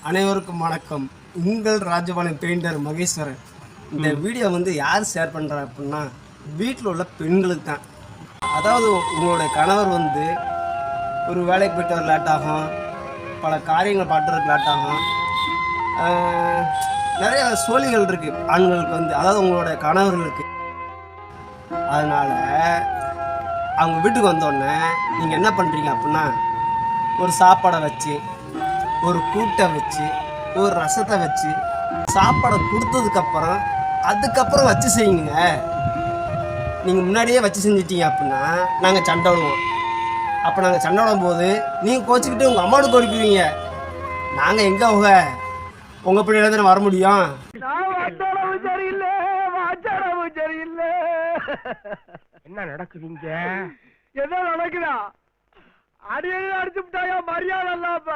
அனைவருக்கும் வணக்கம். உங்கள் ராஜபாளையம் பெயிண்டர் மகேஸ்வரன். இந்த வீடியோ யார் ஷேர் பண்ணுறா அப்படின்னா வீட்டில் உள்ள பெண்களுக்கு தான். அதாவது உங்களுடைய கணவர் ஒரு வேலைக்கு போய்ட்டு வர லேட் ஆகும், பல காரியங்கள் பண்ணுறதுக்கு லேட் ஆகும், நிறைய சோழிகள் இருக்குது ஆண்களுக்கு அதாவது உங்களுடைய கணவர்களுக்கு. அதனால் அவங்க வீட்டுக்கு வந்தோடனே நீங்கள் என்ன பண்ணுறீங்க அப்படின்னா ஒரு சாப்பாடை வச்சு, ஒரு கூட்டை வச்சு, ஒரு ரசத்தை வச்சு, சாப்பாடை கொடுத்ததுக்கப்புறம் அதுக்கப்புறம் வச்சு செய்யுங்க. நீங்கள் முன்னாடியே வச்சு செஞ்சிட்டீங்க அப்படின்னா நாங்கள் சண்டை விடுவோம். அப்போ நாங்கள் சண்டை விடும் போது நீங்கள் கோச்சிக்கிட்டு உங்கள் அம்மாவோட கோரிக்குவீங்க. நாங்கள் எங்கே உங்கள் பிள்ளையில தானே வர முடியும். என்ன நடக்குதுங்க? ஏதோ நடக்குதா? அடியே அடிச்சு விட்டாயா மரியாதை இல்லாம